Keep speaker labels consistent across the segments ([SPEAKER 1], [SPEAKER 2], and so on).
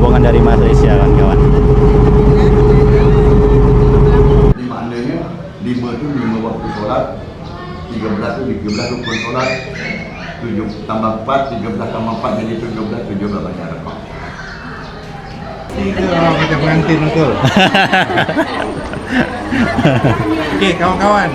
[SPEAKER 1] rombongan dari Malaysia kawan-kawan.
[SPEAKER 2] Jadi maknanya 5 itu 5 waktu sholat, 13 itu 13 rukun sholat, 7 tambah 4, 13 tambah 4 jadi 17 baca Arafah.
[SPEAKER 3] Itu macam pengantin betul. Oke kawan-kawan.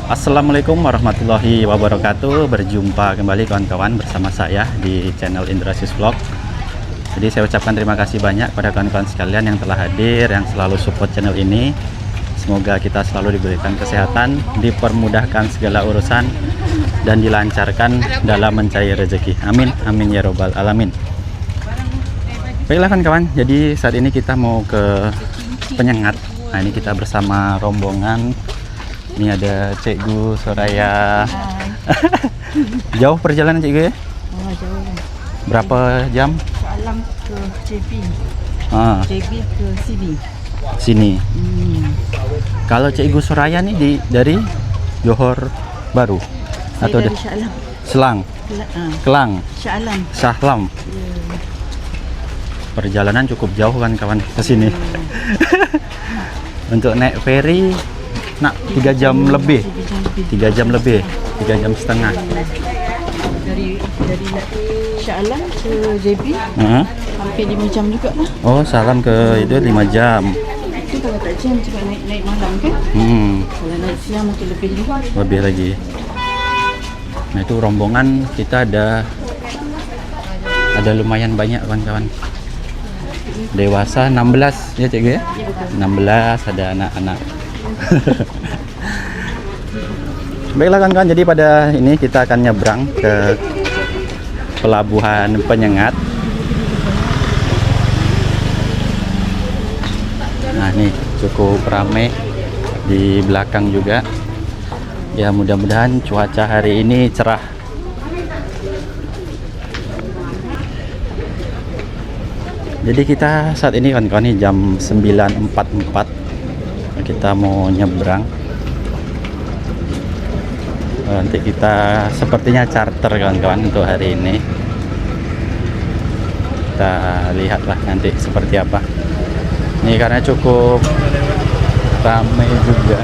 [SPEAKER 1] Assalamualaikum warahmatullahi wabarakatuh. Berjumpa kembali kawan-kawan bersama saya di channel Indrasis Vlog. Jadi saya ucapkan terima kasih banyak kepada kawan-kawan sekalian yang telah hadir, yang selalu support channel ini. Semoga kita selalu diberikan kesehatan, dipermudahkan segala urusan, dan dilancarkan dalam mencari rezeki. Amin, amin ya robbal alamin. Baiklah kawan-kawan, jadi saat ini kita mau ke Penyengat. Nah ini kita bersama rombongan. Ini ada Cikgu Soraya. Jauh perjalanan Cikgu ya?
[SPEAKER 4] Oh, jauh.
[SPEAKER 1] Berapa jam?
[SPEAKER 4] Salam ke JB. JB ke sini.
[SPEAKER 1] Sini. Kalau Cikgu Soraya nih dari Johor Baru atau
[SPEAKER 4] Saya dari Shah
[SPEAKER 1] Selang, Kelang, Shahlam. Perjalanan cukup jauh kan kawan ke sini. Untuk naik ferry nak 3 jam lebih. 3 jam lebih, 3 jam setengah.
[SPEAKER 4] Dari Shah Alam ke JB hampir 5 jam juga lah.
[SPEAKER 1] Oh, Salam ke itu 5 jam.
[SPEAKER 4] Itu kalau tak jam juga naik malam kan? Kalau naik siang mungkin lebih juga.
[SPEAKER 1] Lebih lagi. Nah itu rombongan kita ada lumayan banyak kawan-kawan. Dewasa 16 ya Cikgu ya? 16 ada anak-anak. Baiklah kawan-kawan, jadi pada ini kita akan nyebrang ke pelabuhan Penyengat. Nah ini cukup ramai di belakang juga. Ya mudah-mudahan cuaca hari ini cerah. Jadi kita saat ini kawan-kawan ini jam 9.44. Kita mau nyebrang. Nanti kita sepertinya charter kawan-kawan untuk hari ini. Kita lihatlah nanti seperti apa. Ini karena cukup ramai juga.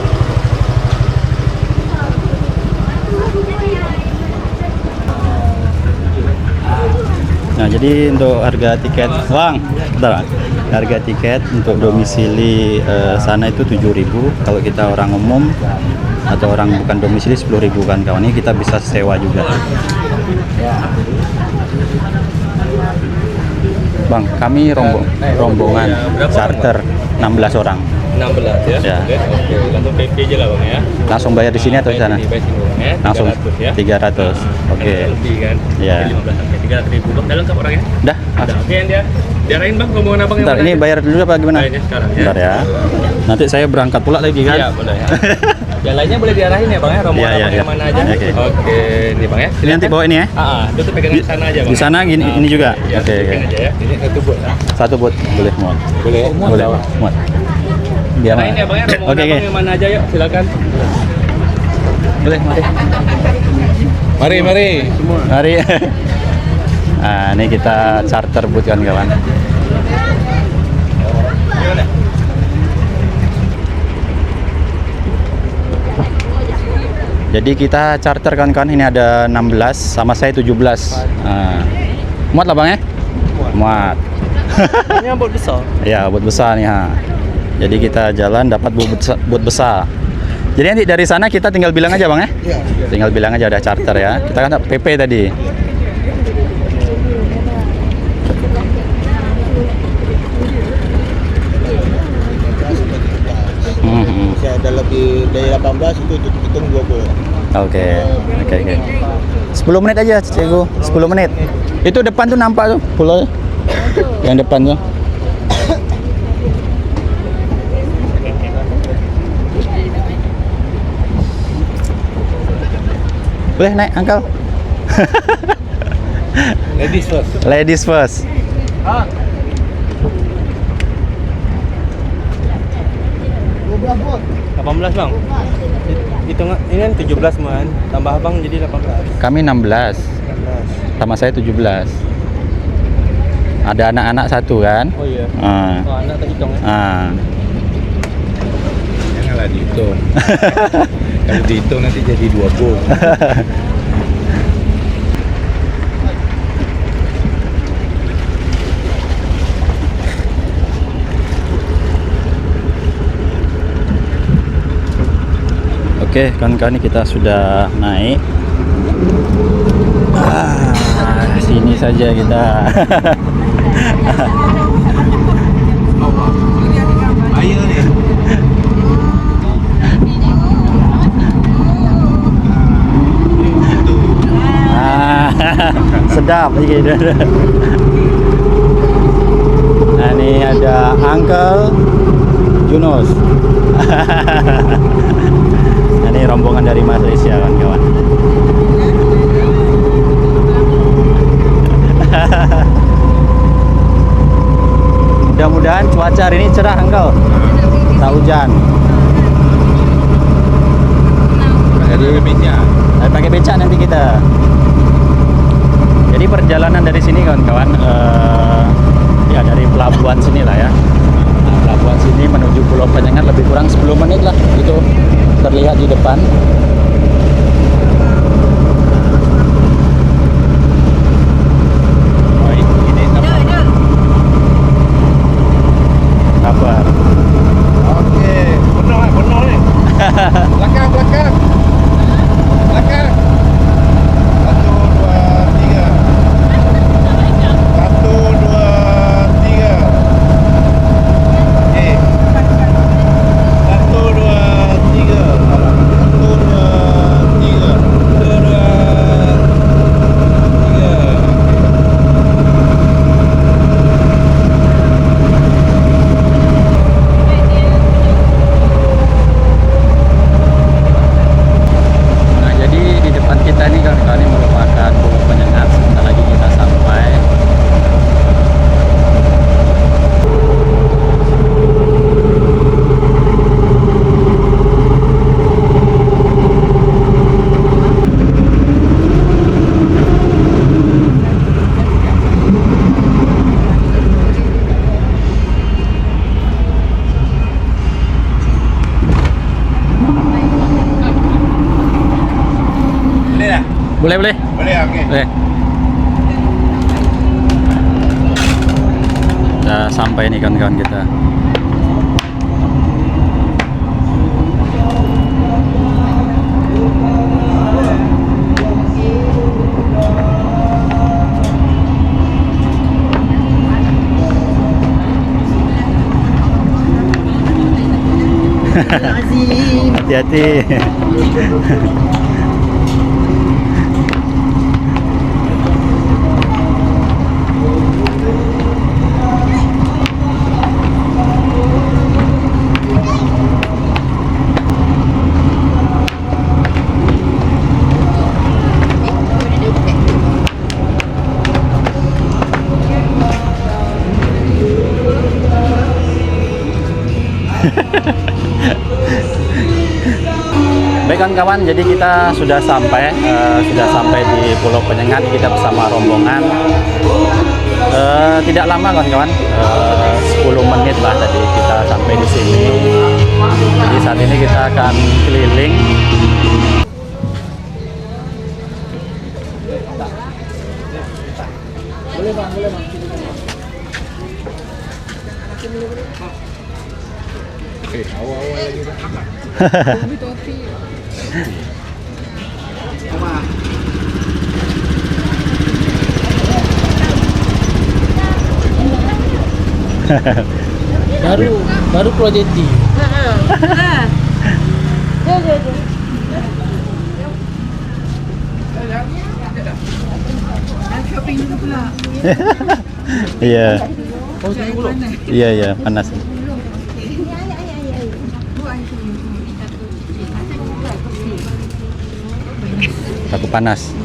[SPEAKER 1] Nah jadi untuk harga tiket, Bang, bentar, harga tiket untuk domisili sana itu 7.000. Kalau kita orang umum atau orang bukan domisili 10.000 kan kawan. Ini kita bisa sewa juga. Bang, kami rombongan charter 16 orang.
[SPEAKER 5] 16 ya?
[SPEAKER 1] Ya.
[SPEAKER 5] Oke, langsung PP aja lah Bang ya.
[SPEAKER 1] Langsung bayar di sini atau di sana?
[SPEAKER 5] Ya,
[SPEAKER 1] Langsung
[SPEAKER 5] 300 ya.
[SPEAKER 1] 300. Oke.
[SPEAKER 5] Lebih kan?
[SPEAKER 1] Ya.
[SPEAKER 5] 15 sampai 300.000 Bang. Udah lengkap orangnya?
[SPEAKER 1] Dah.
[SPEAKER 5] Udah. Oke, dia diarahin Bang rombongan Abang yang
[SPEAKER 1] Bentar,
[SPEAKER 5] mana
[SPEAKER 1] ini
[SPEAKER 5] aja?
[SPEAKER 1] bayar dulu apa gimana?
[SPEAKER 5] Bayarnya sekarang ya.
[SPEAKER 1] Bentar ya. Nanti saya berangkat pula lagi kan?
[SPEAKER 5] Iya, boleh ya. Yang lainnya boleh diarahin ya Bang ya, rombongan
[SPEAKER 1] Iya,
[SPEAKER 5] Abang
[SPEAKER 1] iya.
[SPEAKER 5] yang mana aja.
[SPEAKER 1] Oke.
[SPEAKER 5] Oke, ini Bang ya.
[SPEAKER 1] Ini nanti bawa ini ya?
[SPEAKER 5] Itu tuh pegangan di sana aja Bang.
[SPEAKER 1] Di sana gini, ini juga.
[SPEAKER 5] Ya,
[SPEAKER 1] Oke, oke.
[SPEAKER 5] aja ya. Ini satu buat.
[SPEAKER 1] Satu buat boleh muat.
[SPEAKER 5] Boleh.
[SPEAKER 1] Boleh. Muat. Biar
[SPEAKER 5] Arahin ya Bang ya, rombongan
[SPEAKER 1] Oke,
[SPEAKER 5] Abang
[SPEAKER 1] oke.
[SPEAKER 5] yang mana aja yuk, silakan.
[SPEAKER 1] Boleh, mari.
[SPEAKER 5] Mari.
[SPEAKER 1] Mari. Nah, ini kita charter boot kawan-kawan. Jadi kita charter kawan-kawan, ini ada 16 sama saya 17. Nah, muat lah Bang ya? Muat.
[SPEAKER 5] Ini buat besar.
[SPEAKER 1] Ya, boot besar nih ha. Jadi kita jalan dapat boot besar. Jadi nanti dari sana kita tinggal bilang aja Bang ya?
[SPEAKER 3] Iya.
[SPEAKER 1] Tinggal bilang aja ada charter ya. Kita kan PP tadi.
[SPEAKER 3] Masih ada lebih dari 18 itu hitung 20.
[SPEAKER 1] Oke. 10 menit aja Cikgu, 10 menit. Itu depan tuh nampak tuh pulau. Yang depan tuh. Boleh naik, Uncle?
[SPEAKER 5] Ladies first.
[SPEAKER 1] Ladies first.
[SPEAKER 3] 18 bang. Hitung ini kan 17 man, tambah abang jadi 18.
[SPEAKER 1] Kami 16,
[SPEAKER 3] 18.
[SPEAKER 1] sama saya 17. Ada anak-anak satu kan?
[SPEAKER 3] Oh iya.
[SPEAKER 1] Ah.
[SPEAKER 3] Oh anak tak hitung ya.
[SPEAKER 1] Ah.
[SPEAKER 5] Janganlah dihitung. Kalau dihitung nanti jadi 2 gol.
[SPEAKER 1] Oke, kawan-kawan, kita sudah naik. Sini saja kita.
[SPEAKER 5] Ayo nih.
[SPEAKER 1] Sedap gitu. Nah, ini ada Uncle Junus. Ini rombongan dari Malaysia, kawan-kawan. Mudah-mudahan cuaca hari ini cerah, Uncle. Tak hujan.
[SPEAKER 5] Jadi beca.
[SPEAKER 1] Pakai becak nanti kita. Jadi perjalanan dari sini, kawan-kawan, ya dari pelabuhan sini lah ya. Nah, pelabuhan sini menuju Pulau Penyengat lebih kurang 10 menit lah, itu terlihat di depan. Oh, ini kabar.
[SPEAKER 5] Oke, benar nih. Belakang. Belakang. 1, 2, 3. 1, 2, 3. Oke. 1, 2, 3. 1, 2, 3. 1, 2, 3.
[SPEAKER 1] Nah, jadi di depan kita ini, kawan-kawan, ini merupakan Pulau Penyengat. Sebentar lagi kita sampai.
[SPEAKER 5] Boleh dah?
[SPEAKER 1] Boleh.
[SPEAKER 5] Boleh, oke.
[SPEAKER 1] Boleh. Udah sampai nih, kawan-kawan kita. Hati-hati. Baik, kawan-kawan, jadi kita sudah sampai di Pulau Penyengat. Kita bersama rombongan. Tidak lama, kawan-kawan, 10 menit lah tadi kita sampai di sini. Jadi saat ini kita akan keliling.
[SPEAKER 5] Oke, awal-awal lagi dah.
[SPEAKER 3] Baru Pulau Jeti.
[SPEAKER 4] Shopping dulu pula.
[SPEAKER 1] Iya.
[SPEAKER 3] Oh, sini dulu.
[SPEAKER 1] Iya, panas. Aku panas.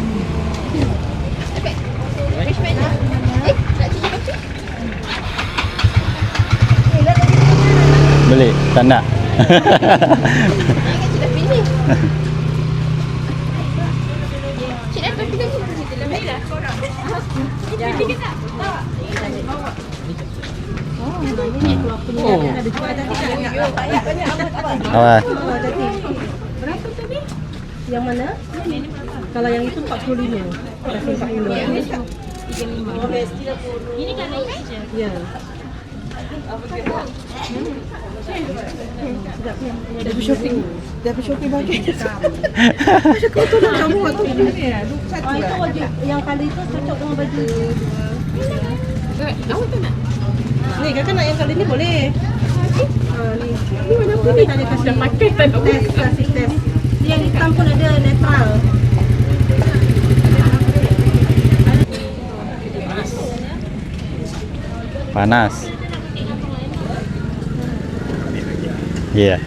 [SPEAKER 1] Beli, tanda.
[SPEAKER 4] Sudah pilih. Cik dah pilih kan? Lebih dah. Ya.
[SPEAKER 1] Apa?
[SPEAKER 6] Berapa tadi? Yang mana? Kalau yang itu 45. Kasih 40. 35. Ini kan aja. Ya. Dah shopping. Dah shopping bagi. Kau tu nak kamu waktu ini ya. Itu baju yang kali itu cocok dengan baju.
[SPEAKER 4] Awak tu nak?
[SPEAKER 6] Ni kakak nak yang kali ni boleh. Ni. Ni mana pun ni hanya kasih pakai tes, kasih tes. Yang hitam pun ada netral.
[SPEAKER 1] Panas. Iya.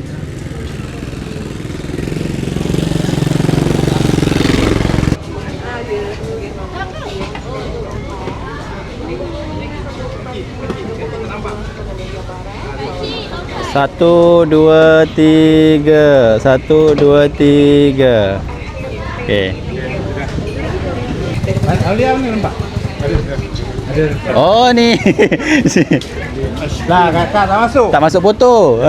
[SPEAKER 1] Satu, dua, tiga. 1, 2, 3. Oke.
[SPEAKER 5] Alia ni nampak? Ada.
[SPEAKER 1] Oh nih.
[SPEAKER 5] Lah kakak tak masuk.
[SPEAKER 1] Tak masuk foto.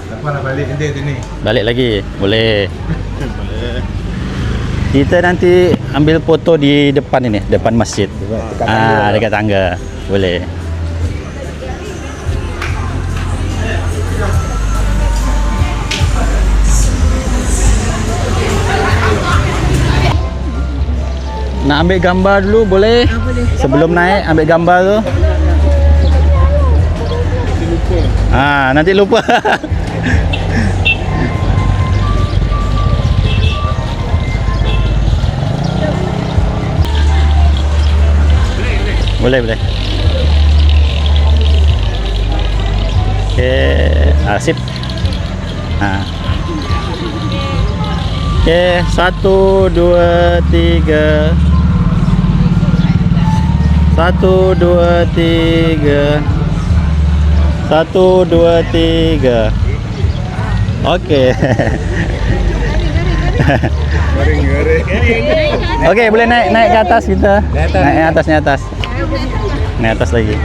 [SPEAKER 5] Apa nak balik nanti sini?
[SPEAKER 1] Balik lagi. Boleh. Kita nanti ambil foto di depan ini, depan masjid. Dekat tangga. Boleh. Nak ambil gambar dulu boleh? Sebelum naik ambil gambar tu. Nanti lupa. Boleh, boleh. Okey, sip. Okey, 1, 2, 3. 1, 2, 3. 1, 2, 3. Okey. Okey, boleh naik ke atas kita. Naik atasnya atas. Naik atas lagi.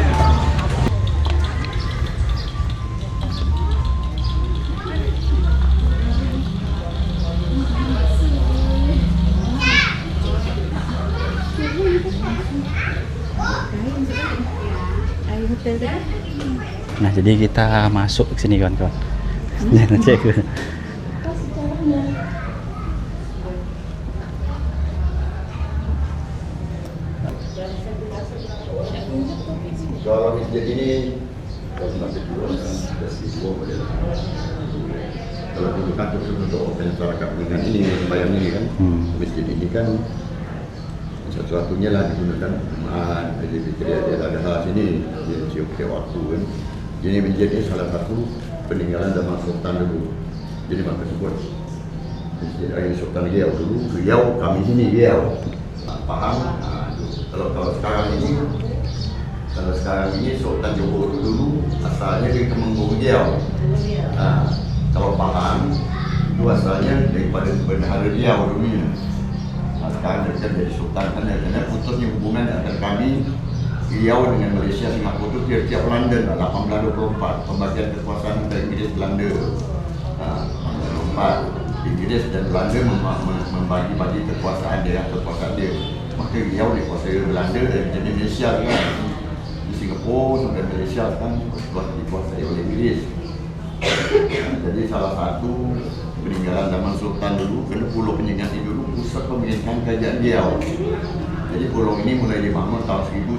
[SPEAKER 1] Nah, jadi kita masuk ke sini kawan-kawan. Jangan cek.
[SPEAKER 2] Kalau masjid ini kalau masjid dua model. Kalau untuk masyarakat dengan ini bayang ini kan, masjid ini kan satu-satunya lah digunakan jemaat. Jadi dia ada sini dia siap waktu kan. Jadi menjadi salah satu peninggalan zaman Sultan dulu. Jadi maka sebut masjid Sultan Riau dulu. Riau kami sini Riau. Faham? Kalau sekarang ini Sultan Johor dulu asalnya dari Temenggung Riau. Kalau paham itu asalnya daripada Bendahara Riau dulunya. Sekarang dari Sultan karena putusnya hubungan antara kami Riau dengan Malaysia Singapura itu tiap London 1824 pembagian kekuasaan antara Inggeris Belanda. 1824 Inggeris dan Belanda membagi-bagi kekuasaan dia. Maka Riau dikuasai Belanda dan jadi Malaysia kan. Singapura sampai Malaysia kan dikuasai oleh Inggeris. Jadi salah satu peninggalan zaman Sultan dulu, kerana pulau Penyengat ini dulu pusat pemerintahan kerajaan Riau. Jadi pulau ini mulai dibangun tahun 1803.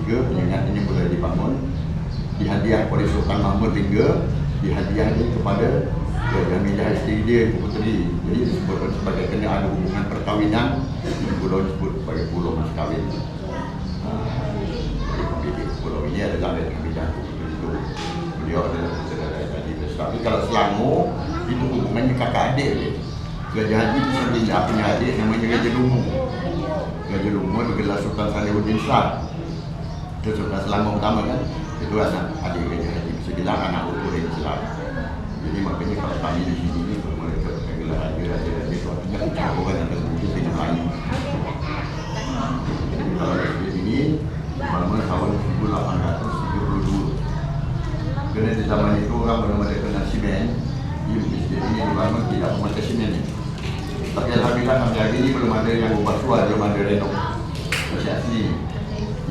[SPEAKER 2] Penyengat ini mulai dibangun, dihadiah oleh Sultan Mahmud III, dihadiah kepada Jamilah isteri dia, Ibu Puteri. Jadi disebutkan sebagai kena ada hubungan perkahwinan, pulau disebut sebagai pulau mas kahwin. Jadi pulau ini adalah Jamilah itu. Beliau adalah saudara tadi besar. Tapi kalau Selangor itu hubungannya kakak adik dia. Gajah Haji bisa bila punya adik namanya Gajah Lumu. Gajah Lumu bergelar Sultan Salihuddin Shah. Itu Sultan Selangor pertama kan. Itu anak adik Gajah Haji bisa bilang anak utuh dari Islam. Jadi makanya kalau kami di sini ni mereka pakai gelar raja itu artinya orang yang terbukti dengan lain. Jadi kalau masjid ini bangun tahun 1872. Kerana di zaman itu orang belum ada kena simen. Di masjid ini dibangun tidak memakai simen ni. Tapi alhamdulillah sampai hari ini belum ada yang ubah suara, belum ada renov. Masih asli.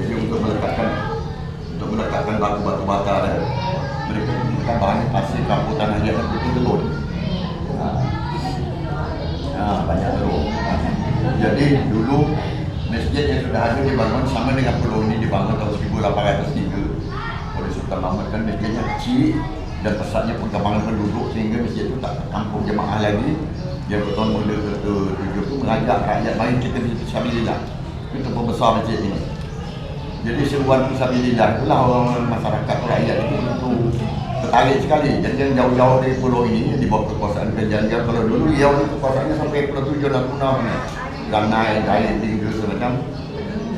[SPEAKER 2] Jadi untuk melekatkan batu-batu bata dan mereka gunakan bahan pasir kampung tanah liat seperti telur. Banyak telur. Jadi dulu masjid yang sudah ada dibangun sama dengan pulau ini dibangun tahun 1803 oleh Sultan Mahmud. Kan masjidnya kecil dan pesatnya perkembangan penduduk sehingga masjid itu tak tertampung jemaah lagi. Yang bertahun mula ke-7 itu mengajak rakyat mari kita fisabilillah. Itu pembesar masjid ini. Jadi seruan fisabilillah itulah orang masyarakat rakyat itu tertarik sekali. Jadi yang jauh-jauh dari pulau ini di bawah kekuasaan kerajaan dia. Kalau dulu Riau ni kekuasaannya sampai Pulau 7 dan Punah ni. Danai, Daik, Tinggal semacam.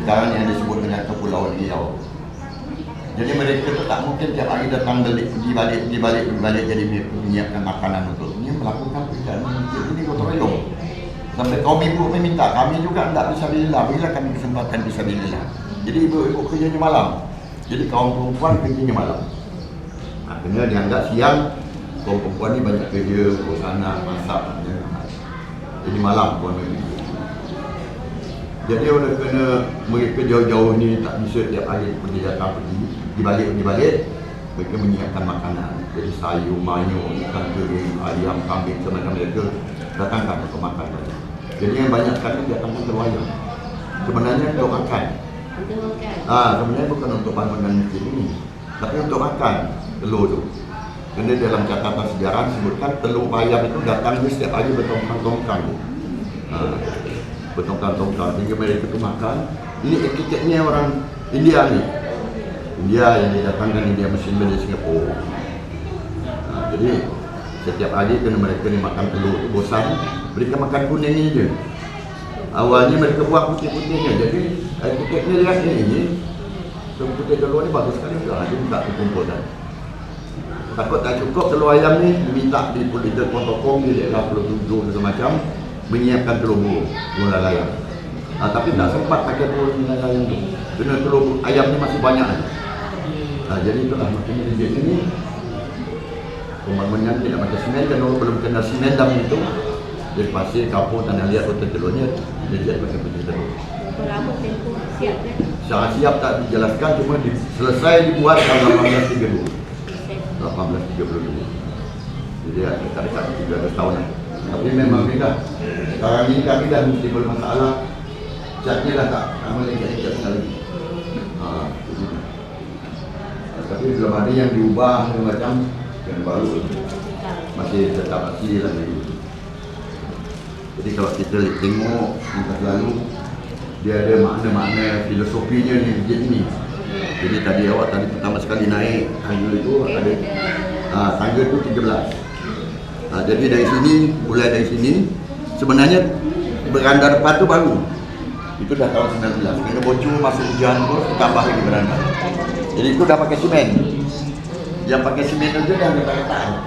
[SPEAKER 2] Sekarang yang disebut dengan Kepulauan Riau. Jadi mereka tu tak mungkin tiap hari datang pergi balik jadi menyiapkan makanan untuk ini melakukan pekerjaan ini gotong royong. Sampai kaum ibu meminta kami juga tidak fisabilillah, berilah kami kesempatan fisabilillah. Jadi ibu-ibu kerjanya malam. Jadi kaum perempuan kerjanya malam. Kena dianggap siang, kaum perempuan ni banyak kerja, urus anak, masak. Jadi malam pun mereka. Jadi oleh kerana mereka jauh-jauh ni tak bisa tiap hari pergi datang pergi balik, mereka menyiapkan makanan. Jadi sayur, mayur, ikan kering, ayam, kambing semacam mereka datangkan untuk makan. Jadi yang banyak sekali datangkan telur ayam. Sebenarnya untuk makan. Sebenarnya bukan untuk bangunan masjid ini, tapi untuk makan telur tu. Kerana dalam catatan sejarah disebutkan telur ayam itu datang setiap hari bertongkang-tongkang. Bertongkang-tongkang sehingga mereka tu makan. Ini etiketnya orang India ni. India yang didatangkan India mesin dari Singapura. Jadi setiap hari kena mereka ni makan telur tu bosan, mereka makan kuning ni je. Awalnya mereka buang putih-putihnya. Jadi etiketnya lihat ni putih telur ni bagus sekali juga. Dia tak terkumpul dah. Takut tak cukup telur ayam ni diminta di tokong di daerah Pulau 7 semacam menyiapkan telur burung layang. Tapi tak sempat pakai telur layang tu. Kerana telur ayam ni masih banyak lagi. Jadi itulah makanya di sini pembangunan tidak pakai simen dan orang belum kenal simen dalam itu. Jadi pasir, kampung, tanah liat, kota telurnya dia pakai putih telur.
[SPEAKER 6] Berapa tempoh siap kan?
[SPEAKER 2] Secara siap tak dijelaskan, cuma selesai dibuat tahun 1832. 1832. Jadi dekat-dekat 300 tahun lah. Tapi memang beda. Sekarang ini kami dah mesti bermasalah. Catnya dah tak sama lagi sekali. Tapi belum ada yang diubah macam yang baru. Masih tetap asli lagi. Jadi kalau kita tengok masa lalu, dia ada makna-makna filosofinya ni masjid ini. Jadi tadi awak tadi pertama sekali naik tangga itu ada tangga itu 13. Jadi dari sini, mulai dari sini sebenarnya beranda depan tu baru. Itu dah tahun 19. Kena bocor masuk hujan pun tambah lagi beranda. Jadi itu dah pakai simen. Yang pakai simen tu dah retak-retak.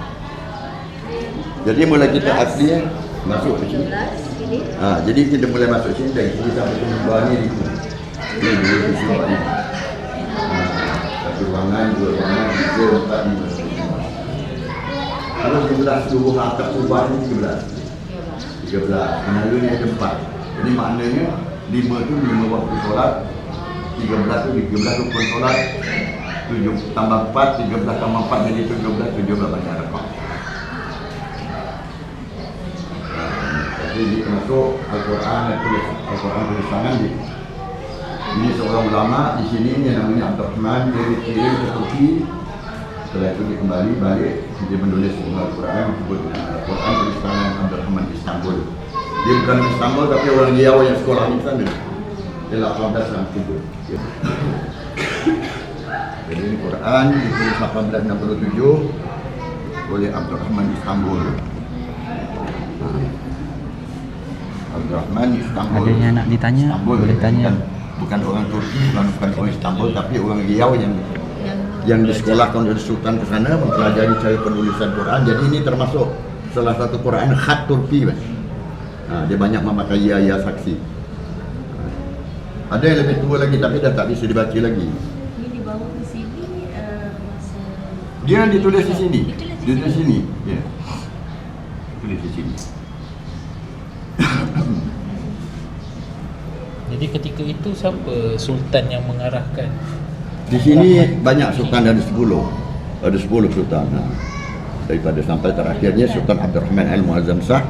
[SPEAKER 2] Jadi mulai kita asli masuk ke sini. Jadi kita mulai masuk sini dari sini sampai ke bawah ni. Ini dulu di sini Pak. Satu ruangan, dua ruangan, tiga, empat, lima. Kalau 17 seluruh atap kubah ni 13. 13. Menara ni ada 4. Jadi maknanya 5 tu 5 waktu solat, 13 tu 13 rukun solat, 7 tambah 4, 13 tambah 4 jadi 17 banyak rakaat. Jadi termasuk Al-Quran tulisan di ini seorang ulama di sini yang namanya Abdul Rahman, dia dikirim ke Turki. Setelah itu dia kembali balik, dia menulis Al-Quran, disebut Al-Quran tulisan Abdul Rahman di Istanbul. Dia bukan di Istanbul tapi orang Riau yang sekolah di sana. Dia 1867. Jadi ini Quran ditulis 1867 oleh Abdul Rahman di Istanbul. Abdurrahman Istanbul.
[SPEAKER 1] Adanya nak ditanya,
[SPEAKER 2] Istanbul,
[SPEAKER 1] boleh tanya.
[SPEAKER 2] Bukan orang Turki, bukan orang Istanbul, tapi orang Riau yang disekolahkan oleh Sultan ke sana mempelajari cara penulisan Quran. Jadi ini termasuk salah satu Quran khat Turki, Mas. Dia banyak memakai ya saksi. Ada yang lebih tua lagi tapi dah tak bisa dibaca lagi.
[SPEAKER 6] Ini di bawah di sini masa
[SPEAKER 2] Dia ditulis di sini. Ditulis di sini. Ya. Tulis di sini.
[SPEAKER 5] Jadi ketika itu siapa sultan yang mengarahkan?
[SPEAKER 2] Di sini banyak sultan, ada 10. Ada 10 sultan. Daripada sampai terakhirnya Sultan Abdurrahman Al-Muazzam Shah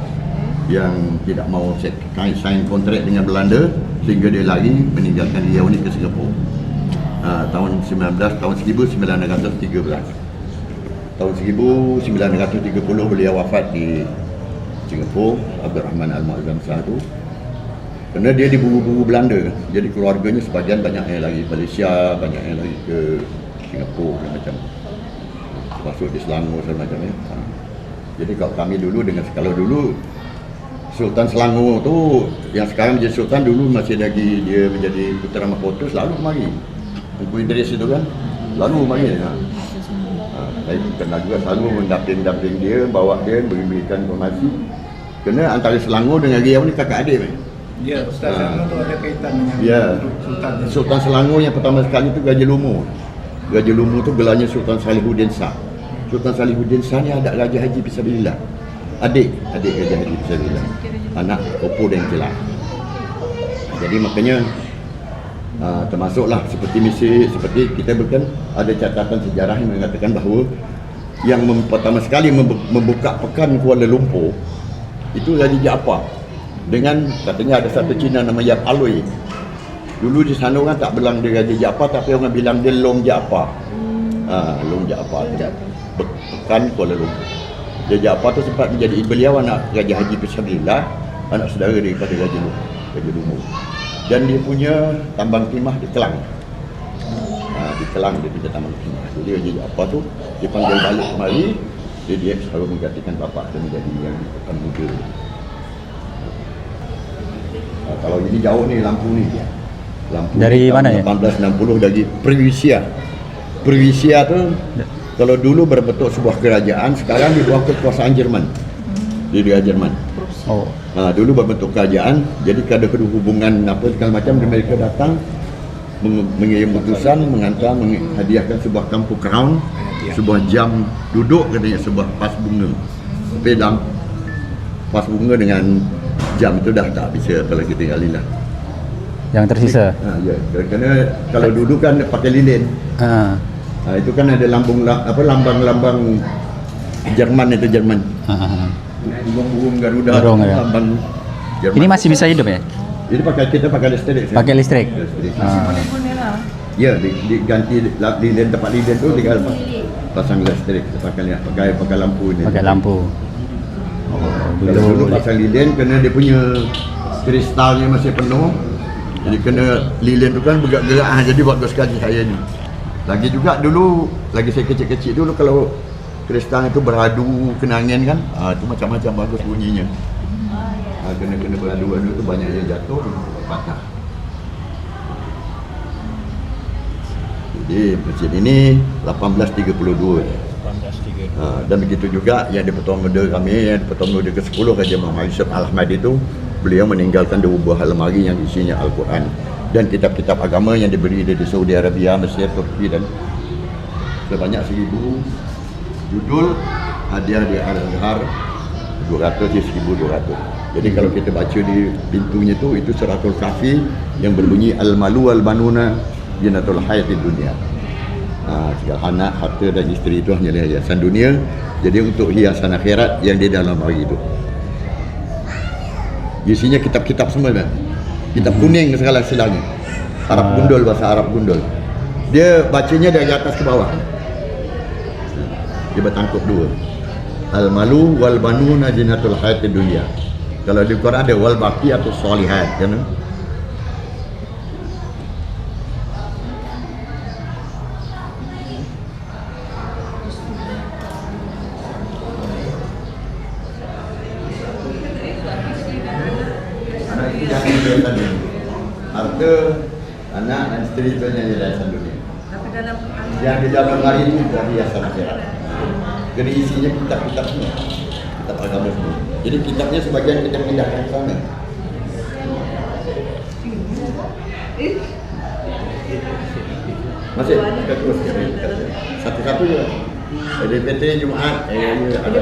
[SPEAKER 2] yang tidak mau sign kontrak dengan Belanda sehingga dia lari meninggalkan Riau ni ke Singapura. Tahun 1913. Tahun 1930 beliau wafat di Singapura, Abdurrahman Al-Muazzam Shah tu. Kerana dia diburu-buru Belanda. Jadi keluarganya sebahagian banyak yang lari Malaysia, banyak yang lari ke Singapura macam masuk di Selangor macam ni. Jadi kalau kami dulu kalau dulu Sultan Selangor tu yang sekarang menjadi sultan, dulu masih lagi dia menjadi putera mahkota, selalu kemari. Tunku Idris itu kan selalu kemari. Saya kenal juga, selalu mendamping dia, bawa dia, berikan informasi. Kerana antara Selangor dengan Riau ni kakak adik.
[SPEAKER 7] Ya, Ustaz Selangor tu ada kaitan dengan Sultan.
[SPEAKER 2] Sultan Selangor yang pertama sekali tu Raja Lumu. Raja Lumu tu gelarnya Sultan Salihuddin Shah. Sultan Salihuddin Shah ni ada Raja Haji Fisabilillah. Adik Raja Haji Fisabilillah. Anak Opo dan Kelak. Jadi makanya termasuklah seperti seperti kita bukan ada catatan sejarah yang mengatakan bahawa yang pertama sekali membuka pekan Kuala Lumpur itu Raja Jaafar. Dengan katanya ada satu Cina nama Yap Aloi. Dulu di sana orang tak bilang dia Raja Jaafar, tapi orang bilang dia Long Jaafar. Long Jaafar. Pekan Kuala Lumpur. Raja Jaafar tu sempat menjadi beliau anak Raja Haji Fisabilillah, anak saudara daripada Raja Lumu. Dan dia punya tambang timah di Kelang. Di Kelang dia punya tambang timah. Jadi Raja Jaafar tu dipanggil balik kemari, dia selalu menggantikan bapa dan menjadi yang pekan muda. Kalau ini jauh ni lampu ni. Lampu
[SPEAKER 1] dari mana
[SPEAKER 2] 1860 dari Perwisia. Perwisia tu kalau dulu berbentuk sebuah kerajaan, sekarang di bawah kekuasaan Jerman. Di Jerman.
[SPEAKER 1] Oh.
[SPEAKER 2] Dulu berbentuk kerajaan, jadi ada hubungan apa segala macam, mereka datang mengirim utusan, mengantar, menghadiahkan sebuah kampu crown, sebuah jam duduk katanya, sebuah pas bunga. Tapi dalam pas bunga dengan jam itu dah tak bisa kalau kita tinggalin lah.
[SPEAKER 1] Yang tersisa?
[SPEAKER 2] Ya, kerana kalau dulu kan pakai lilin. Itu kan ada lambang Jerman itu Jerman. Burung Garuda, lambang Jerman.
[SPEAKER 1] Ini masih bisa hidup ya?
[SPEAKER 2] Ini kita pakai listrik.
[SPEAKER 1] Pakai listrik.
[SPEAKER 2] Ya, diganti lilin, tempat lilin tu tinggal pasang listrik, pakai lampu ini.
[SPEAKER 1] Pakai lampu.
[SPEAKER 2] Dulu pasang lilin kerana dia punya kristalnya masih penuh. Jadi kena lilin tu kan bergerak-gerak, jadi bagus sekali saya ni. Lagi juga dulu, lagi saya kecil-kecil dulu kalau kristal itu beradu kena angin kan, itu macam-macam bagus bunyinya. Kena beradu-adu tu banyak yang jatuh, patah. Jadi masjid ini 1832. Dan begitu juga yang di Pertuan Muda kami, yang di Pertuan Muda ke-10 Raja Muhammad Yusuf Al-Ahmad itu, beliau meninggalkan 2 buah almari yang isinya Al-Quran dan kitab-kitab agama yang diberi di Saudi Arabia, Mesir, Turki dan sebanyak 1000 judul hadiah di Al-Azhar 200 di 1200. Jadi kalau kita baca di pintunya itu suratul Kahfi yang berbunyi Al-Malu Al-Banuna Jinatul Hayatid Dunia. Segala anak, harta dan isteri itu hanyalah hiasan dunia. Jadi untuk hiasan akhirat yang di dalam hari itu. Isinya kitab-kitab semua kan. Kitab kuning segala silangnya. Arab gundul, bahasa Arab gundul. Dia bacanya dari atas ke bawah. Dia bertangkup 2. Al-Malu wal Banuna Jinatul Hayatid Dunia. Kalau di Quran ada wal baqi atau solihat kan. ceritanya Yayasan Dunia.
[SPEAKER 6] Tapi dalam
[SPEAKER 2] Yang di dalam hari itu dari Yayasan Akhirat. Jadi isinya kitab-kitab semua, kitab agama semua. Jadi kitabnya sebagian kita pindahkan ke sana. Masih kita terus satu-satu juga. DPT Jumaat, ada.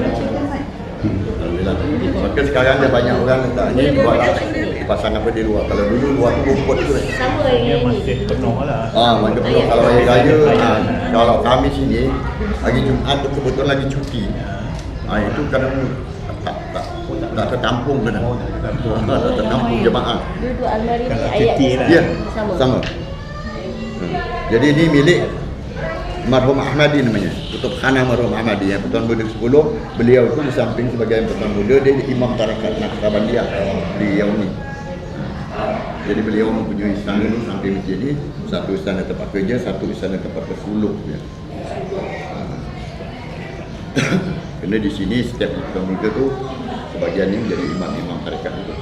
[SPEAKER 2] Alhamdulillah. Maka sekarang ada banyak orang letaknya buat pasang apa di luar. Kalau dulu luar tu rumput tu.
[SPEAKER 6] sama yang ini.
[SPEAKER 7] Masih penuh lah.
[SPEAKER 2] Macam penuh kalau hari raya. Kalau kami sini hari Jumaat tu kebetulan lagi cuti. Itu kadang tak tertampung kadang. Tak tertampung jemaah.
[SPEAKER 6] Dua almari ni
[SPEAKER 7] Kalau
[SPEAKER 6] ayat
[SPEAKER 7] cuti
[SPEAKER 6] dia
[SPEAKER 7] lah.
[SPEAKER 2] Ya,
[SPEAKER 6] sama.
[SPEAKER 2] sama. Jadi ini milik Marhum Ahmadi namanya. Kutub Khana Marhum Ahmadi yang Pertuan Muda 10. Beliau itu di samping sebagai Pertuan Muda, dia imam tarekat Naqsabandiyah di Yauni. Jadi beliau mempunyai istana ni samping masjid ni, satu istana tempat kerja, satu istana tempat bersuluk dia. Kerana di sini setiap Pertuan Muda tu sebagian ni menjadi imam-imam tarekat itu.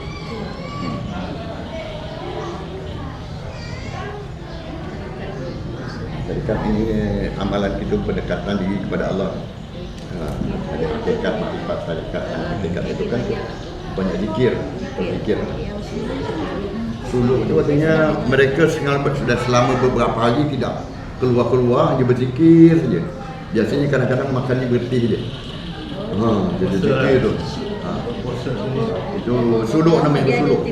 [SPEAKER 2] Tarikat ini amalan kita pendekatan diri kepada Allah. Ada hakikat, sifat tarikat. Hakikat itu kan banyak zikir, berzikir. Suluk itu artinya mereka sudah selama beberapa hari tidak keluar-keluar, hanya berzikir saja. Biasanya kadang-kadang makannya berhenti je. Jadi zikir tu. Itu suluk namanya, suluk.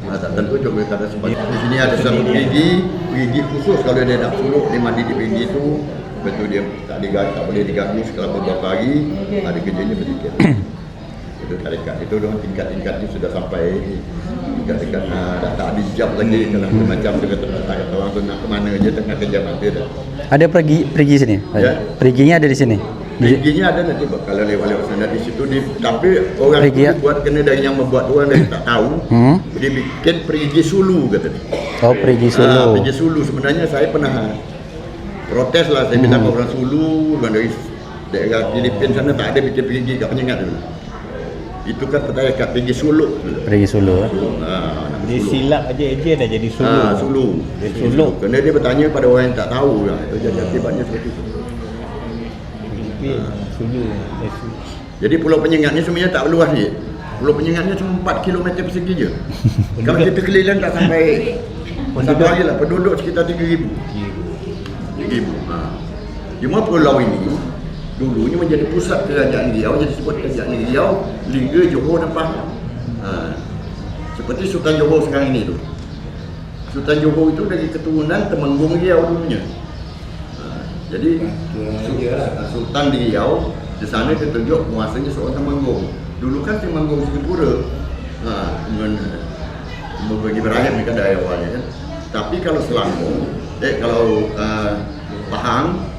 [SPEAKER 2] Tak tentu juga ada sebab di sini ada satu perigi khusus kalau dia nak suluk, dia mandi di perigi tu, betul dia tak boleh diganggu selama beberapa hari, ada kerjanya berzikir. Itu tarikat, itu dengan tingkat-tingkatnya sudah sampai tingkat-tingkat dah tak ada jam lagi kalau macam dia kata orang tu nak ke mana je tengah kerja nanti dah.
[SPEAKER 1] Ada pergi sini?
[SPEAKER 2] Ya.
[SPEAKER 1] Periginya ada di sini?
[SPEAKER 2] Periginya ada nanti kalau lewat-lewat sana di situ tapi orang
[SPEAKER 1] Perigi,
[SPEAKER 2] itu buat kena dari yang membuat orang dari tak tahu. Dia bikin perigi sulu kata dia.
[SPEAKER 1] Oh, pergi Solo.
[SPEAKER 2] Pergi Sulu sebenarnya saya pernah protes lah, saya bilang orang Sulu, orang dari daerah Filipin sana tak ada bikin perigi kat Penyengat dulu. Itu kan pertanyaan kat pergi Sulu.
[SPEAKER 1] Pergi Solo.
[SPEAKER 7] Dia silap aja dah jadi Sulu.
[SPEAKER 2] Sulu.
[SPEAKER 7] Dia Sulu.
[SPEAKER 2] Kerana dia bertanya pada orang yang tak tahu lah. Itu jadi akibatnya seperti itu.
[SPEAKER 7] Sulu.
[SPEAKER 2] Jadi Pulau Penyengat ni sebenarnya tak luas ni. Pulau Penyengatnya cuma 4 km persegi je. Kalau kita keliling tak sampai lagi lah, penduduk sekitar 3,000. 3,000. Cuma pulau ini dulunya menjadi pusat kerajaan Riau, jadi sebut kerajaan Riau, Lingga, Johor dan Pahang. Seperti Sultan Johor sekarang ini tu. Sultan Johor itu dari keturunan Temenggung Riau dulunya. Jadi Sultan di Riau di sana ditunjuk penguasanya seorang Temenggung. Dulu kan Temenggung Singapura, bagi Ibrahim kan dari awalnya kan. Tapi kalau Selangor, kalau Pahang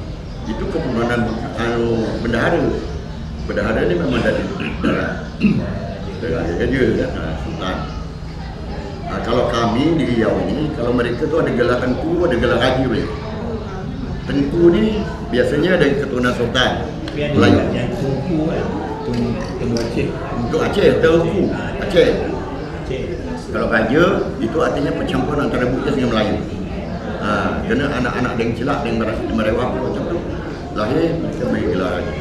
[SPEAKER 2] itu keturunan bendahara. Bendahara ni memang dari raja Sultan. Kalau kami di Riau ni, kalau mereka tu ada gelar tengku, ada gelar haji boleh. Tengku ni biasanya dari keturunan Sultan. Melayu.
[SPEAKER 7] Yang tengku kan, tengku Aceh.
[SPEAKER 2] Untuk Aceh, tengku Aceh. Kalau raja itu artinya percampuran antara Bugis dengan Melayu. Kerana anak-anak yang celak yang merewak macam tu lahir mereka beri gelar raja.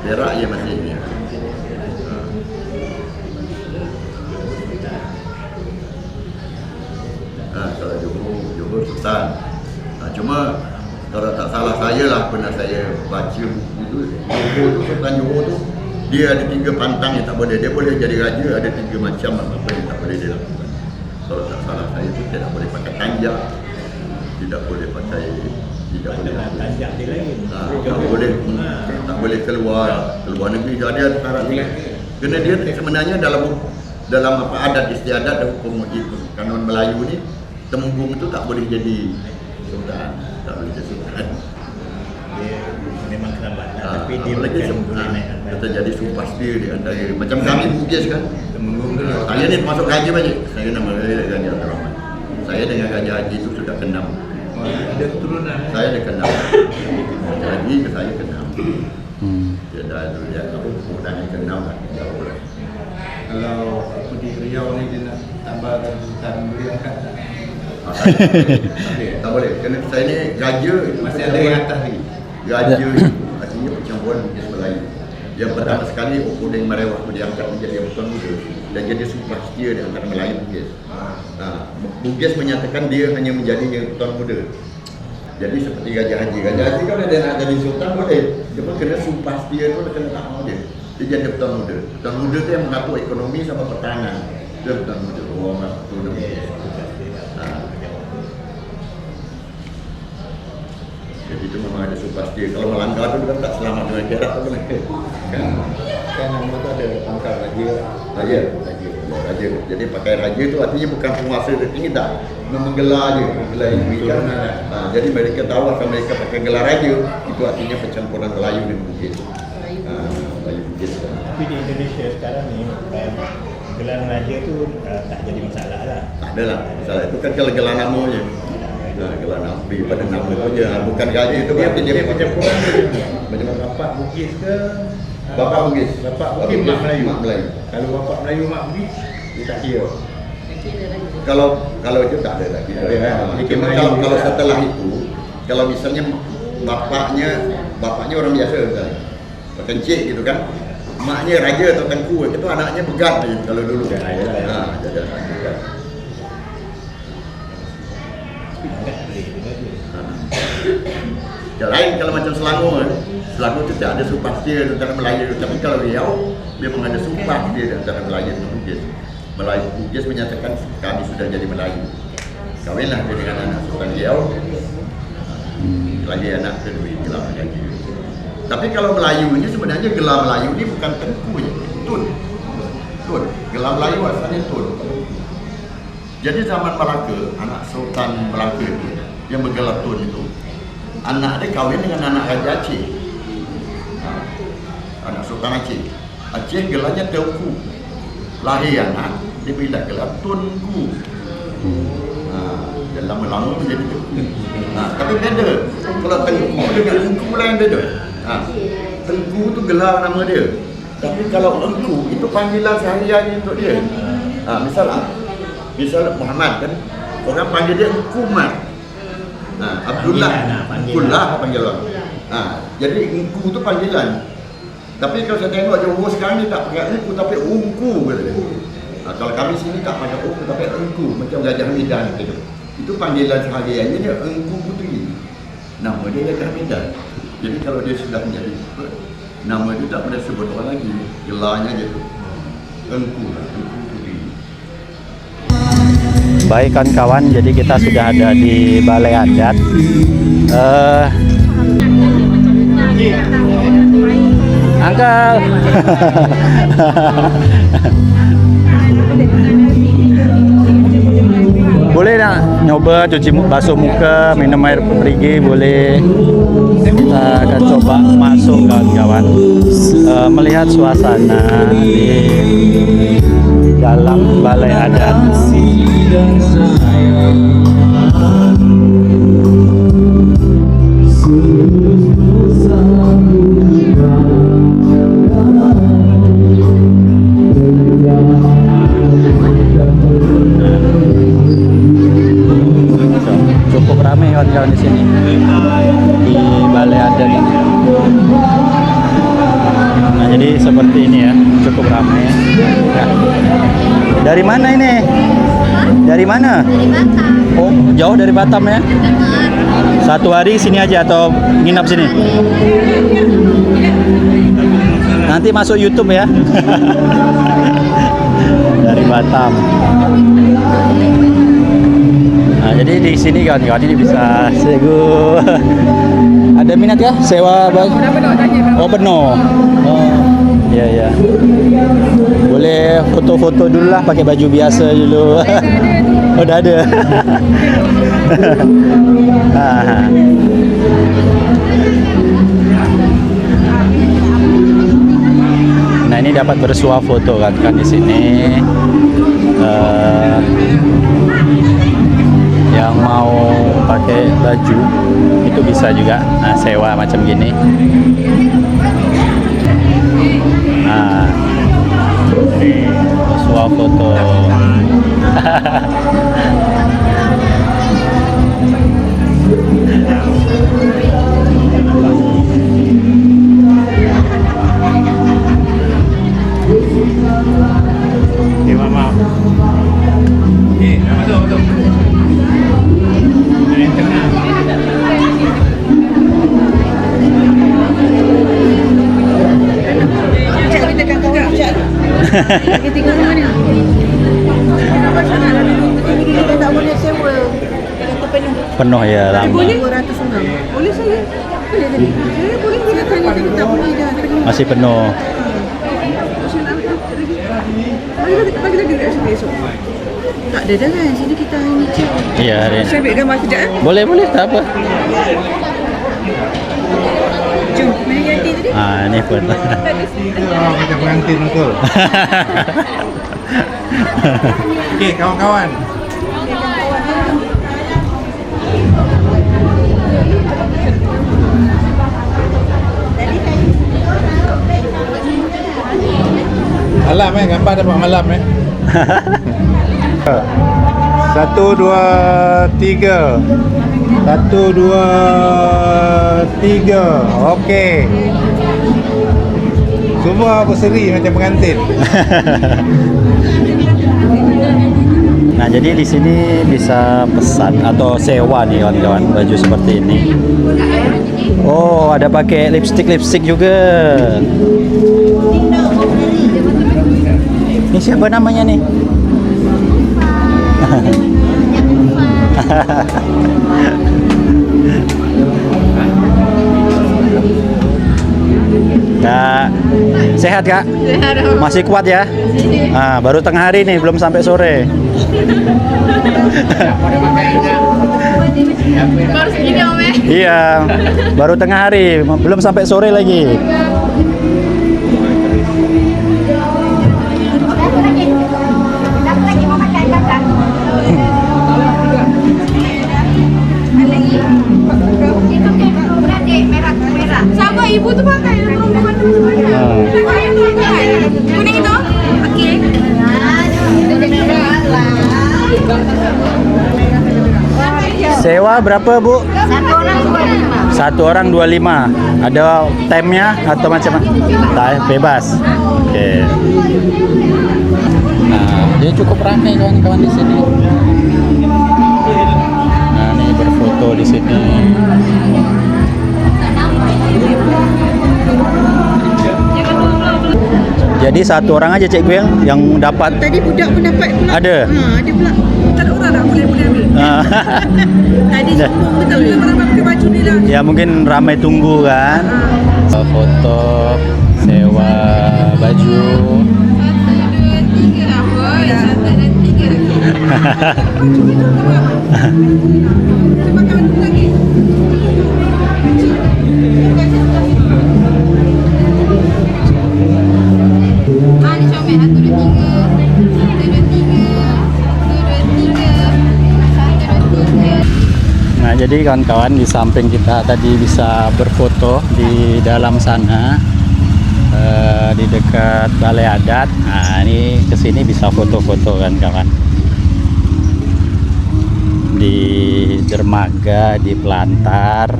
[SPEAKER 2] Perak je masih ni. Kalau Johor Sultan. Cuma kalau tak salah saya lah pernah saya baca itu Johor tu, Sultan Johor tu dia ada 3 pantang yang tak boleh. Dia boleh jadi raja, ada 3 macam apa yang tak boleh dia lakukan. Kalau tak salah saya tu tidak boleh pakai tanjak, tidak boleh pakai, tidak boleh
[SPEAKER 7] Tanjak dia lain.
[SPEAKER 2] tak boleh keluar negeri. Ada syarat ni. Kerana dia sebenarnya dalam apa adat istiadat dan hukum kanon Melayu ni, Temenggung itu tak boleh jadi sultan, tak boleh jadi sultan.
[SPEAKER 7] Dia memang kerabatan tapi dia
[SPEAKER 2] lagi
[SPEAKER 7] boleh naik atas.
[SPEAKER 2] kita jadi sumpah setia di antara macam kami Bugis kan.
[SPEAKER 7] Temenggung tu
[SPEAKER 2] Saya ni masuk raja banyak. Saya nama saya Raja Abdul Rahman. Saya dengan Raja Haji itu sudah kenal.
[SPEAKER 7] ada keturunan.
[SPEAKER 2] Saya dah kenal. Raja Haji ke saya kenal. Dia dah dia tahu dan kenal lah.
[SPEAKER 7] Kalau aku di Riau ni dia nak tambahkan hutan beliau kan tak?
[SPEAKER 2] Tak boleh. Kerana saya ni raja
[SPEAKER 7] Masih ada yang atas lagi.
[SPEAKER 2] Raja itu artinya percampuran Bugis Melayu. Yang pertama sekali Opodeng Marewah itu diangkat menjadi Tuan Muda dan jadi sumpah setia di antara Melayu Bugis. Bugis menyatakan dia hanya menjadi Tuan Muda. Jadi seperti Raja Haji. Raja Haji kalau dia nak jadi sultan boleh. Cuma kena sumpah setia tu kena tak mau dia. Dia jadi Tuan Muda. Tuan Muda tu yang mengatur ekonomi sama pertahanan. Dia Tuan Muda. Orang tu jadi itu memang ada sumpah setia. Kalau melanggar tu kan tak selamat dengan akhirat tu kan.
[SPEAKER 7] Kan nama tu ada pangkat raja.
[SPEAKER 2] Raja. Jadi pakai raja tu artinya bukan penguasa tertinggi tak. Memang gelar je. Gelar yang jadi mereka tahu asal mereka pakai gelar raja. Itu artinya percampuran Melayu dan Bugis. Melayu Bugis.
[SPEAKER 8] Tapi di Indonesia sekarang ni gelar raja tu tak jadi masalah lah.
[SPEAKER 2] Tak ada lah. Masalah itu kan kalau gelar nama je. Gelar nama pada nama tu je. Bukan raja tu berarti dia percampuran
[SPEAKER 7] Macam bapak Bugis ke?
[SPEAKER 2] Bapak Bugis.
[SPEAKER 7] Bapak Bugis mak Melayu.
[SPEAKER 2] Mak Melayu.
[SPEAKER 7] Kalau bapak Melayu mak Bugis, dia tak kira.
[SPEAKER 2] Kalau itu tak ada lagi. Cuma kalau setelah itu, kalau misalnya bapaknya orang biasa misalnya, pekencik gitu kan, maknya raja atau tengku, itu anaknya begat kalau dulu. Yang lain kalau macam Selangor itu tidak ada sumpah setia antara Melayu. Tapi kalau Riau memang ada sumpah setia antara Melayu dan Bugis. Melayu Bugis menyatakan kami sudah jadi Melayu. Kawinlah dia dengan anak Sultan Riau. Lagi anak kedua gelar Melayu. Tapi kalau Melayu ini sebenarnya gelar Melayu ini bukan tengku je, Tun. Gelar Melayu asalnya Tun. Jadi zaman Melaka, anak Sultan Melaka itu yang bergelar Tun itu, anak dia kahwin dengan anak Raja Aceh. Anak Sultan Aceh. Aceh gelarnya Tengku. Lahir anak, dia pindah gelar Tunku. Dan lama-lama menjadi Tengku. Tapi beda. Kalau Tengku dengan Engku lain beda. Tengku tu gelar nama dia. Tapi kalau Engku itu panggilan sehari-hari untuk dia. Misal Muhammad kan, orang panggil dia Engku Mat. Abdullah, Abdullah panggil orang. Jadi Engku tu panggilan. Tapi kalau saya tengok Johor sekarang ni tak pakai Engku tapi Ungku kata dia. Kalau kami sini tak pakai Ungku tapi Engku macam Gajah Hamidan gitu. Itu panggilan sehariannya dia Engku Puteri. Nama dia Gajah Hamidan. Jadi kalau dia sudah menjadi nama dia tak pernah sebut orang lagi. Gelarnya je tu. Engku Puteri.
[SPEAKER 1] Baik kawan-kawan, jadi kita sudah ada di Balai Adat. Angkel. Boleh nak nyoba cuci basuh muka, minum air perigi, boleh. Kita akan coba masuk kawan-kawan, melihat suasana di dalam Balai Adat. Cukup ramai kawan-kawan di sini di Balai Adat ini. Nah, jadi seperti ini ya, cukup ramai. Ya. Dari mana ini? Dari mana?
[SPEAKER 6] Dari Batam.
[SPEAKER 1] Oh, jauh dari Batam ya? Satu hari sini aja atau nginap sini? Nanti masuk YouTube ya. Dari Batam. Nah, jadi di sini kawan-kawan ini bisa sego. Ada minat ya sewa bag? Oh, benar. Oh, iya ya. Boleh foto-foto dulu lah pakai baju biasa dulu. Udah ada. Nah, ini dapat bersuah foto kan di sini. Yang mau pakai baju itu bisa juga sewa macam gini. nih suap foto. Oke, mama.
[SPEAKER 5] Betul. Yang tengah.
[SPEAKER 1] Penuh ya lama.
[SPEAKER 4] Boleh 200 orang. Boleh saya? Boleh tadi. Saya boleh saya tanya tapi tak boleh dah.
[SPEAKER 1] Masih penuh.
[SPEAKER 4] Bagi lagi dekat sini esok. Tak ada dah kan. Sini kita hanya cek.
[SPEAKER 1] Iya, hari ini.
[SPEAKER 4] Saya ambil gambar sekejap
[SPEAKER 1] Boleh, tak apa.
[SPEAKER 4] Jom, mana yang nanti tadi?
[SPEAKER 1] Ini pun.
[SPEAKER 5] Macam pengantin betul. Okey, kawan-kawan. Malam gambar dapat malam 1, 2, 3. 1, 2, 3. Okey. Semua berseri macam pengantin.
[SPEAKER 1] Nah, jadi di sini bisa pesan atau sewa nih kawan-kawan baju seperti ini. Oh, ada pakai lipstick juga. Ini siapa namanya nih? Kak, sehat Kak? Masih kuat ya? Baru tengah hari nih, belum sampai sore.
[SPEAKER 6] Baru segini Om ya?
[SPEAKER 1] Iya, baru tengah hari, belum sampai sore lagi.
[SPEAKER 6] Sama ibu tuh pakai rombongan kuning itu? Oke.
[SPEAKER 1] Sewa berapa Bu?
[SPEAKER 6] Satu orang 25.
[SPEAKER 1] 1 orang 25. Ada time-nya atau macam mana? Bebas. Oke. Nah, dia cukup ramai kawan-kawan di sini. Nah, ini berfoto di sini. Jadi 1 orang aja Cik Guel yang dapat.
[SPEAKER 4] Tadi budak pun dapat pula.
[SPEAKER 1] Ada?
[SPEAKER 4] Ada pula. Tak ada orang dah boleh ambil. Tadi
[SPEAKER 1] Dah.
[SPEAKER 4] semua betul ramai pakai baju ni lah.
[SPEAKER 1] Ya mungkin ramai tunggu kan. Foto, sewa baju.
[SPEAKER 4] 1, 2, 3 lagi.
[SPEAKER 6] Ni comel 1, 2, 3. 1, 2, 3. 1, 2, 3. 1, 2, 3.
[SPEAKER 1] Nah, jadi kawan-kawan di samping kita tadi bisa berfoto di dalam sana, di dekat Balai Adat. Nah, ini kesini bisa foto-foto kan kawan. Di dermaga, di pelantar.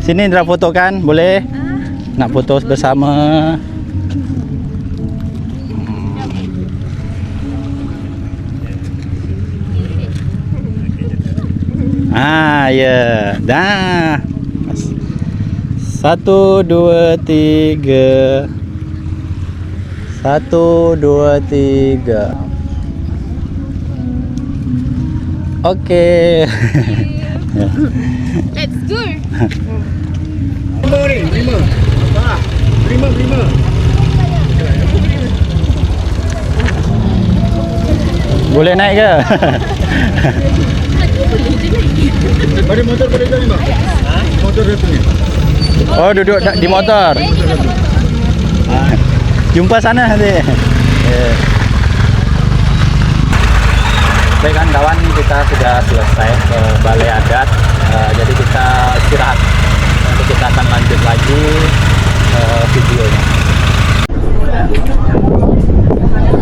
[SPEAKER 1] Sini Indra foto kan, boleh? Nak foto bersama. Ya, dah. 1, 2, 3. 1, 2, 3. Oke.
[SPEAKER 6] Let's go.
[SPEAKER 7] Terima.
[SPEAKER 1] Boleh naik ke?
[SPEAKER 7] Pada motor pada tadi bang. Motor dia punya.
[SPEAKER 1] Oh, duduk di motor. Jumpa sana nanti. Baik kan kawan, kita sudah selesai ke Balai Adat. Jadi kita istirahat. Nanti kita akan lanjut lagi
[SPEAKER 5] videonya.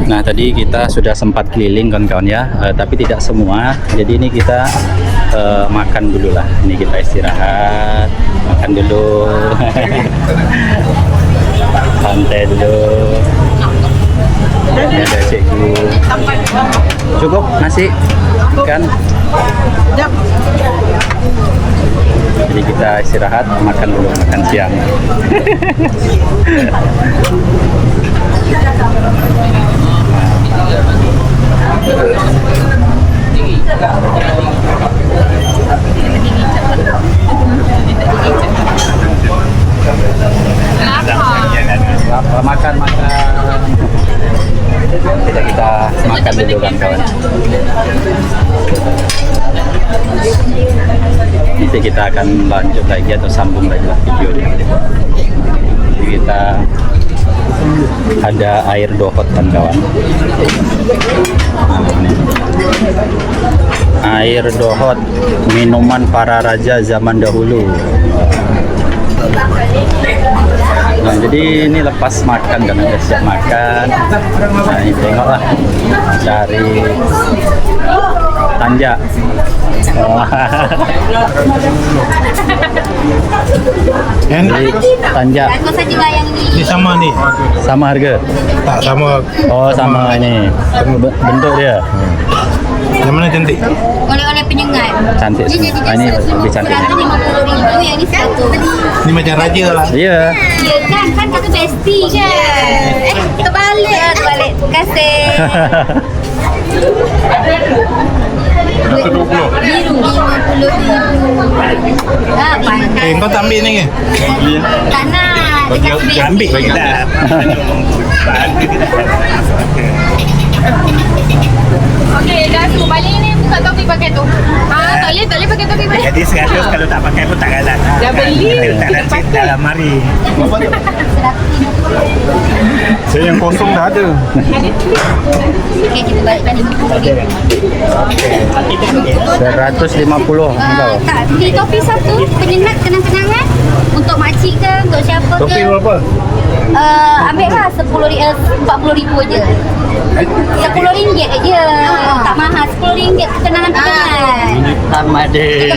[SPEAKER 1] Nah tadi kita sudah sempat keliling kawan-kawan ya, tapi tidak semua. Jadi ini kita makan dulu lah. Ini kita istirahat, makan dulu, santai dulu. Ini ada cikgu. Cukup nasi, ikan. Jadi kita istirahat, makan dulu, makan siang. Makan. Kita makan dulu kan kawan. Nanti kita akan lanjut lagi atau sambung lagi lah videonya. Jadi kita ada air dohot kan kawan. Nah, ini. Air dohot, minuman para raja zaman dahulu. Nah, jadi ini lepas makan kan, udah siap makan. Nah, ini tengoklah, cari tanja. Jadi tanja.
[SPEAKER 8] Ini sama nih.
[SPEAKER 1] Sama harga?
[SPEAKER 8] Tak sama.
[SPEAKER 1] Oh, sama ini. Bentuk dia.
[SPEAKER 8] Yang mana cantik?
[SPEAKER 6] Oleh-oleh penyengat.
[SPEAKER 1] Cantik semua. Ah, ini lebih cantik.
[SPEAKER 6] 150.000 yang ni 100.
[SPEAKER 8] Ini macam raja lah.
[SPEAKER 1] Iya.
[SPEAKER 6] Ya kan kata besti kan. Terbalik. Terbalik. Terima kasih. Biru 50.000.
[SPEAKER 8] Kau tak ambil ni ke?
[SPEAKER 6] Tak nak. Dia kasi besti.
[SPEAKER 8] Ambil bagi tak.
[SPEAKER 9] Okey, dah tu balik ni buka topik pakai tu. Tak boleh pakai topik balik.
[SPEAKER 8] Jadi 100 kalau tak pakai pun tak galak.
[SPEAKER 9] Dah beli,
[SPEAKER 8] Tak
[SPEAKER 9] kita
[SPEAKER 8] nak
[SPEAKER 9] pakai.
[SPEAKER 8] dalam mari. Saya yang kosong dah ada.
[SPEAKER 6] Okey, kita balik pada 50.000.
[SPEAKER 1] 150 kau.
[SPEAKER 6] Tak, beli topi satu, penyengat kenang-kenangan untuk makcik ke, untuk siapa ke.
[SPEAKER 8] Topi berapa?
[SPEAKER 6] Ambil lah 40.000 je. RM10 je. Tak mahal, RM10 kenangan-kenangan.
[SPEAKER 1] Tamat deh.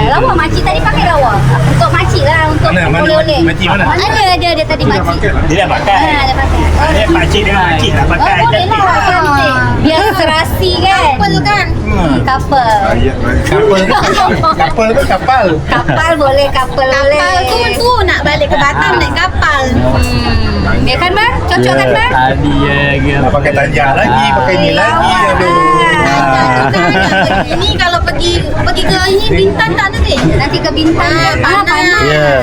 [SPEAKER 6] Lawa makcik tadi pakai lawa. Untuk makcik lah, untuk
[SPEAKER 8] Mana?
[SPEAKER 6] oleh-oleh.
[SPEAKER 8] Makcik mana?
[SPEAKER 6] Ada tadi makcik.
[SPEAKER 8] Dia dah pakai.
[SPEAKER 6] Dah pakai.
[SPEAKER 8] Dia pakcik dengan makcik dah pakai.
[SPEAKER 6] Boleh lah, cantik. Biar serasi kan. Couple kan? Couple.
[SPEAKER 8] Kapal ke kapal?
[SPEAKER 6] Kapal boleh, kapal boleh. Kapal tu nak balik ke Batam naik kapal. Ya kan bang? Cocok kan bang?
[SPEAKER 1] Tadi ya.
[SPEAKER 8] Nak pakai tanja lagi, pakai ni lagi. Aduh.
[SPEAKER 6] Ini kalau pergi ke ini Bintan tak nanti? Nanti ke Bintan panas.
[SPEAKER 1] Ya.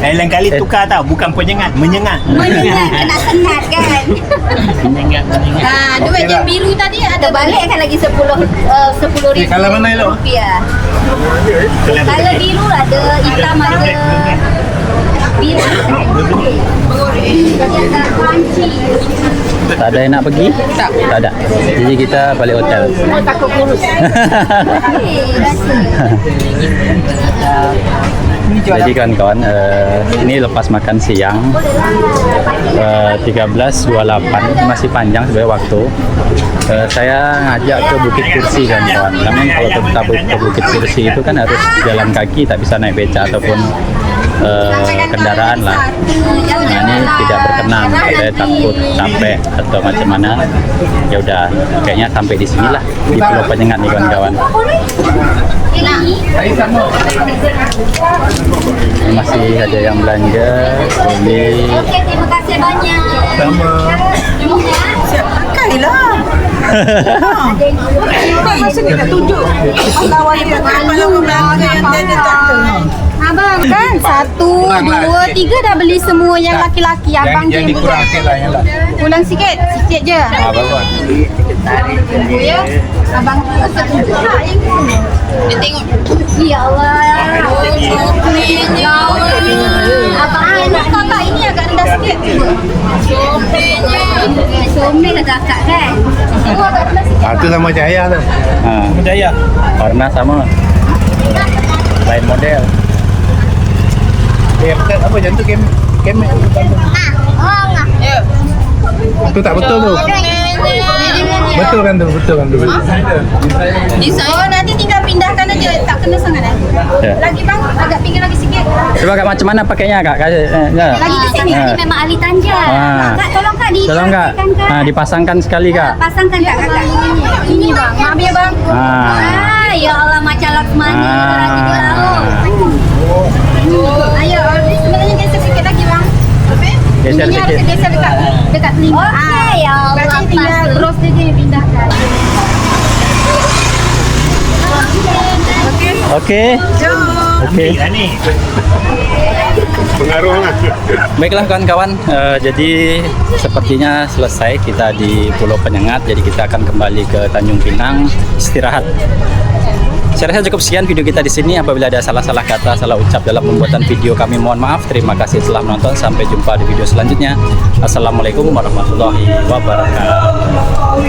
[SPEAKER 8] Lain kali tukar tau, bukan penyengat, menyengat.
[SPEAKER 6] Menyengat, kena sengat kan?
[SPEAKER 8] Menyengat.
[SPEAKER 6] Duit yang biru tadi ada balik kan lagi 10.000
[SPEAKER 8] Kalau mana elok?
[SPEAKER 6] rupiah. Kalau biru ada, hitam ada. Biru. Crunchy.
[SPEAKER 1] Tak ada yang nak pergi? Tak ada. Jadi kita balik hotel.
[SPEAKER 6] Semua takut kurus.
[SPEAKER 1] Jadi kawan-kawan, ini lepas makan siang 13.28, masih panjang sebenarnya waktu. Saya ngajak ke Bukit Kursi kan kawan. Namun kalau kita ke Bukit Kursi itu kan harus jalan kaki, tak bisa naik beca ataupun kendaraan lah. Nah ini tidak berkenan, saya takut capek atau macam mana. Ya udah, kayaknya sampai di sinilah di Pulau Penyengat nih kawan-kawan. Ini masih ada yang belanja, beli.
[SPEAKER 6] Okey, terima kasih banyak.
[SPEAKER 8] Sama.
[SPEAKER 6] Pakailah.
[SPEAKER 9] Masa ni nak tunjuk. Lawan dia kalau belanja yang dia tak.
[SPEAKER 6] Abang kan 1, 2, 3 dah beli semua yang laki-laki. Abang je yang
[SPEAKER 8] dikurangkan lah yang lah.
[SPEAKER 6] pulang sikit je.
[SPEAKER 8] Bagus.
[SPEAKER 6] Ya. Abang tu setuju tak yang ni? Dia tengok. Ya Allah. Ya Allah. Abang nak kakak ini agak rendah sikit cuba. Somenya dah kakak kan? Semua agak rendah sikit.
[SPEAKER 8] Itu sama Jaya tu. Jaya.
[SPEAKER 1] Warna sama, lain model.
[SPEAKER 5] Apa jangan tu kemek tu tak betul tu. Betul kan tu, betul kan tu.
[SPEAKER 6] Oh, nanti tinggal pindahkan aja, tak kena sangat
[SPEAKER 1] Ya.
[SPEAKER 6] Lagi bang, agak pinggir lagi sikit.
[SPEAKER 1] Coba Kak macam mana pakainya Kak? Ya.
[SPEAKER 6] Lagi ke sini, ini memang ahli tanja. Kak, tolong Kak
[SPEAKER 1] Tolong Kak. Dipasangkan sekali Kak.
[SPEAKER 6] Pasangkan Kak, kakak. Ini bang, maaf ya bang. Ya Allah, macam Laksmani lagi di laut. Ayo, sebenarnya geser sikit lagi bang.
[SPEAKER 1] Geser
[SPEAKER 6] Ini harus
[SPEAKER 1] sikit.
[SPEAKER 6] geser dekat telinga. Okey, ya Allah. Berarti tinggal cross dia je pindahkan.
[SPEAKER 1] Oke. Oke.
[SPEAKER 8] Ni.
[SPEAKER 5] Pengaruh lah.
[SPEAKER 1] Baiklah kawan-kawan, jadi sepertinya selesai kita di Pulau Penyengat. Jadi kita akan kembali ke Tanjung Pinang istirahat. Saya rasa cukup sekian video kita di sini. Apabila ada salah-salah kata, salah ucap dalam pembuatan video kami, mohon maaf. Terima kasih telah menonton. Sampai jumpa di video selanjutnya. Assalamualaikum warahmatullahi wabarakatuh.